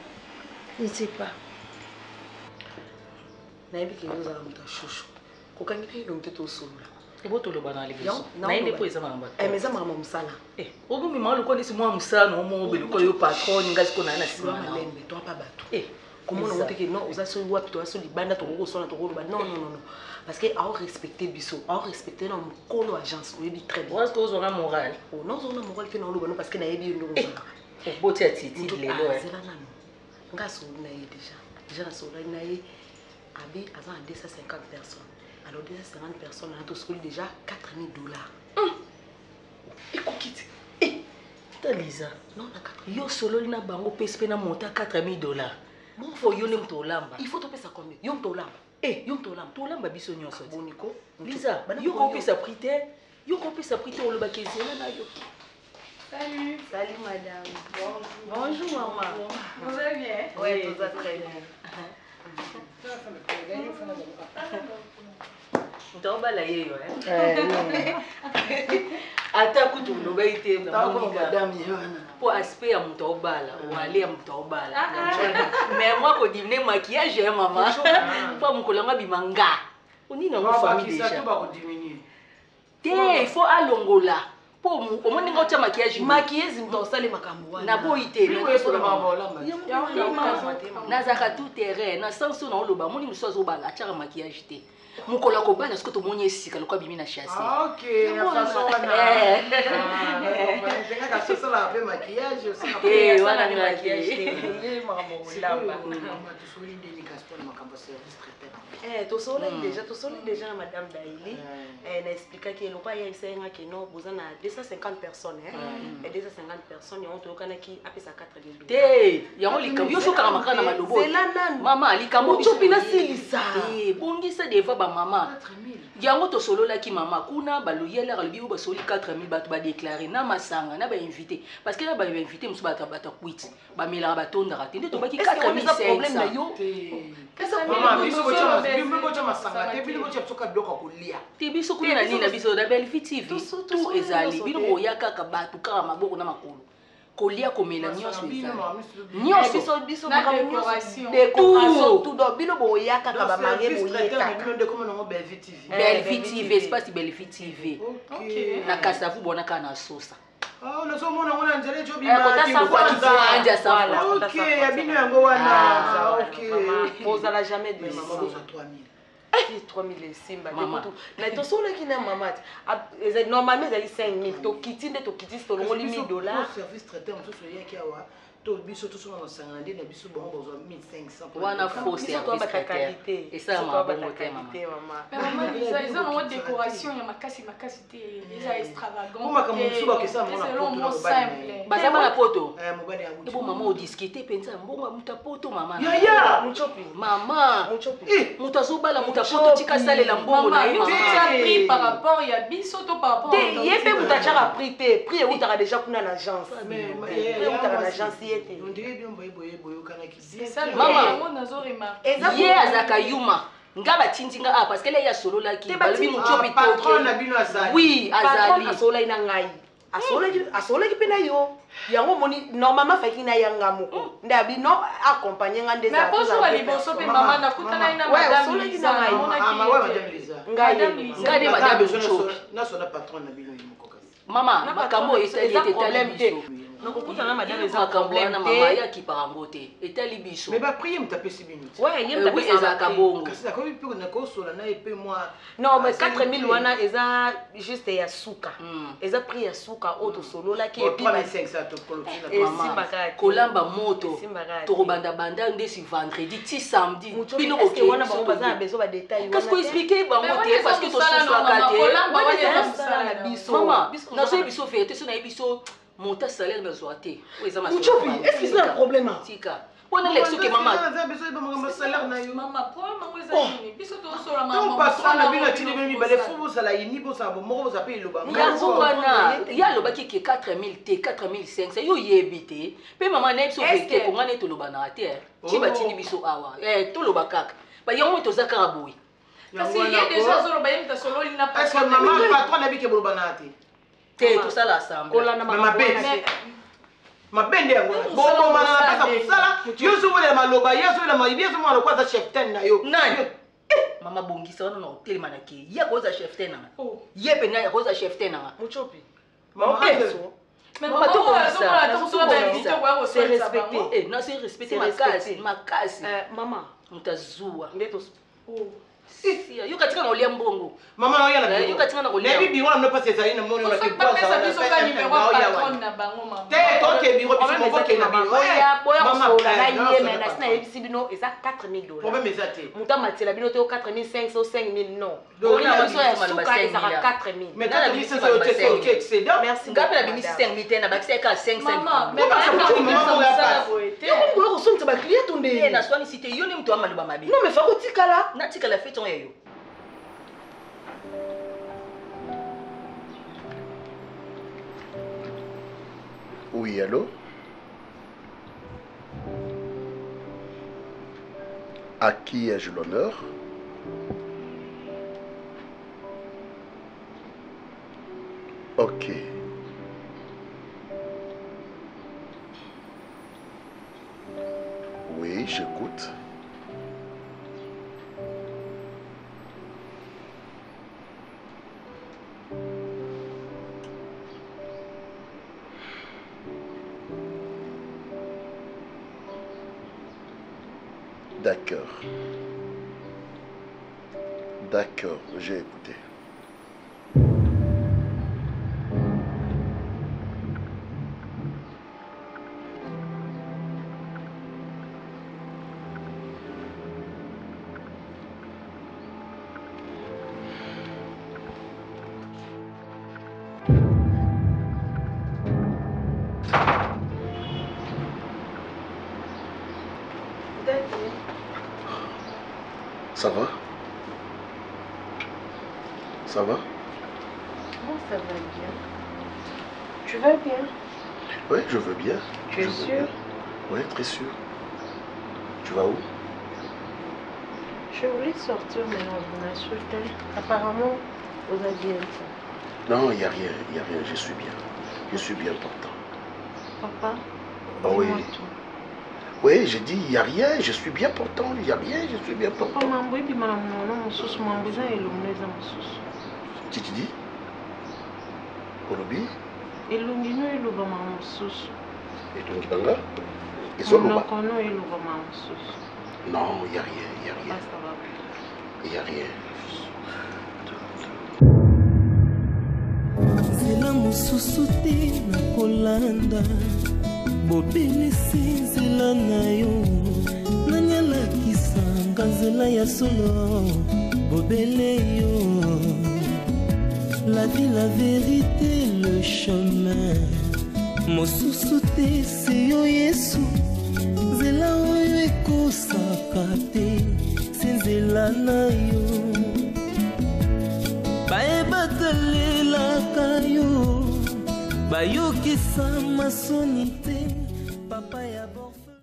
Je ne sais pas. Mais je comment on dit que non, vous avez wapi to aso libanda to go sona to go ba non non non parce que à respecter biso, à respecter dans colo agence, on dit très bien. Est-ce que vous aurez moral? Oh non, on a moral fait non lo parce que na yebi ndo ngona. Au boti a titi lelo hein. C'est là nano. Ngaso na ye déjà na so na ye abi avant 250 personnes. Alors 250 personnes on a tous déjà $4000. Écoute. Ta Lisa. Non, na 4. Yo solo na bango PSP na monta $4000. Bon, il faut taper ça combien? Yom Tolamba. Yom Tolamba. Tolamba biso nyonso. Boniko. Lisa, yo qu'on sa prité. Yo qu'on sa prité au loba kesi na yo. Salut. Salut madame. Bonjour maman. Vous allez bien? Oui, tout va très bien. Mutobala yeyo ata kutu loba ite madame Yohana pour aspect ya mutobala wale ya mutobala mais moi ko dimne maquillage ya maman pour mukolanga bimanga onina ngo famille déjà te il faut alongola pour omoni ngo tia maquillage mutosale makambo wana na bo ite na zaka tout terrain na sanso na oloba moni musozo bala tia maquillage te mukola ko bana siko to moni esika lokwa bimi na chasse OK ya façon wana tenga ka soso la pe maquillage aussi eh wana ni maquillage eh maman lamba to soli de Gaspard makambo service traiteur to soli déjà madame Daili na expliquer que lokwa ya isenga que non bozana 250 personnes et 250 personnes on to kana ki apesa 4 te yango likambo yo soka makana malobo mama likambo chopina silisa bongisa deva ba mama yango to solo la ki mama kuna baloyela kalobi ba soli 4000 bato ba déclarer na masanga na ba invité parce que na ba invité musu bato quit ba mela ba tonda ratinde to ba ki 4500 problème na yo mama biso cha masanga te biso cha tsoka biloko kolia te biso kuna nini na biso da Belfi TV tout ezali bino boyaka ka bato ka maboko na makolo kolia komela nyonso ezali biso décoration tout donc bino boyaka ka ba marié boyaka bino de comme non Belfi TV Belfi TV espace Belfi TV na kasavu bona kana sosa na so mona mona njere jo bima OK ya bino yango wana OK posala jamais de maman za 3000 3000 simba découte na to solo ki na maman normalement ezali 5000 to kitinde to kitisi to longoli $1000 service traiteur so so yaki awa to biso to so na sangande na biso bon bozo 1500 wana faux service traiteur et ça ma bonne maman ils ont une décoration ya makasi te eza extravagant pour makamusu ba kesa mona simple bazama na poto mobali ya bo mama o discuter penza mbonga mutapoto mama ya muchopi mama mutazobala mutapoto tika salela mbongo na yo prix par rapport ya biso to par rapport te yebe mutachaka prix te prix utaka déjà kuna na agence mais utaka na agence on dirait bien boye kana ki maman ye azaka yuma nga batindinga parce que là ya solo là ki balobi muchopi patron na bino azali oui azali asola ina ngai asola ki pena yo yango moni normalement faki na yanga moko ndabi no accompagner nga ndeza mais poso wa liboso pe mama na kutana ina madame Lisa ngai de madame muchopi na sona patron na bino yimoko kasi mama makambo etali biso nakokutana madame eza problème na mama ya ki parango te etali biso mais ba prier mtapesi bino ouais yem tapesi eza kabongo kasi na kobi pe na ko sola na epe moi non mais 4000 wana eza juste ya suka eza prix ya suka auto solo la ki epi 3500 to kolotila mama kolamba moto to banda banda ndesi vendredi ti samedi bino ko wana ba baza besoin ba détail wana qu'est-ce que expliquer ba moto parce que to soso akate kolamba wana biso mama na so biso fete so na biso monta salaire na zoate muchopi est-ce que c'est un problème tika pona lexe que maman za besoin ba ngamba salaire na yo maman problème ngweza nini biso to sola maman to patron na bino tini bino bale fubu sala yini bo sa bo moko bo sa pe lo ba ngazo wana ya lo ba ki 4000 te 4500 yo yebite pe maman na biso vete ko ngane to lo ba na te ti ba tini biso awa to lo ba kaka ba yango to zakara boy parce que y a déjà solo ba yemta solo lina parce que maman patron na bi ke bo ba na te te to sala assemblée kola na mabende yango bongo mana pesa kusala yoso wala maloba yeso na maibi yeso mwana kwa za chef ten na yo nani mama bongisa wana na hotel manaki ya ko za chef ten na ye pe na ko za chef ten na muchopi mama peso mais maman to ko c'est respecté non c'est respecté makasi mama mutazua ndeto yo katika na olia mbongo mama na yana yo katika na olia bibi wana mna pesa zaina mbona na kipasa pesa biso ka numéro patron na bango mama te toke biro biso mo ke na biro mama na yé mais na sina yebisi bino eza $4000 problème ezate muta matela bino te 4500 ou 5000 non donc na biso ya suka eza 4000 mais 4000 c'est OK excédent merci ngapi na bimisi 5000 te na bakisa ka 500 maman mais maman ça voité yo ko sonta ba client tonde na swani cité yo ni mtu wa maluba mabi non mais fa ko tikala na tikala fait ton yo. Oui, allô? À qui ai-je l'honneur? Ok. Oui, j'écoute. D'accord. D'accord, j'ai écouté. Ça va? Ça va? Bon, ça va bien. Tu vas bien? Oui, je veux bien. Tu es sûr? Oui, très sûr. Tu vas où? Je voulais sortir, mais on a sauté. Apparemment, vous avez bien ça. Non, il n'y a rien, je suis bien. Je suis bien portant. Papa? Oh, oui. Tout. Oui, j'ai dit, il n'y a rien, je suis bien portant, il n'y a rien, je suis bien portant. Tu te dis? Olobi? Et Banga? Non, il n'y a rien, il n'y a rien. Il n'y a rien. Zela mususu te na kolanda bobelisi nzela na yo nani alakisanga nzela ya solo bobele yo la vie, la vérité, le chemin mosusu te se yo Yesu nzela oyo ekosaka te se nzela na yo bayebatalelaka yo bayokisa masoni te papa ya borf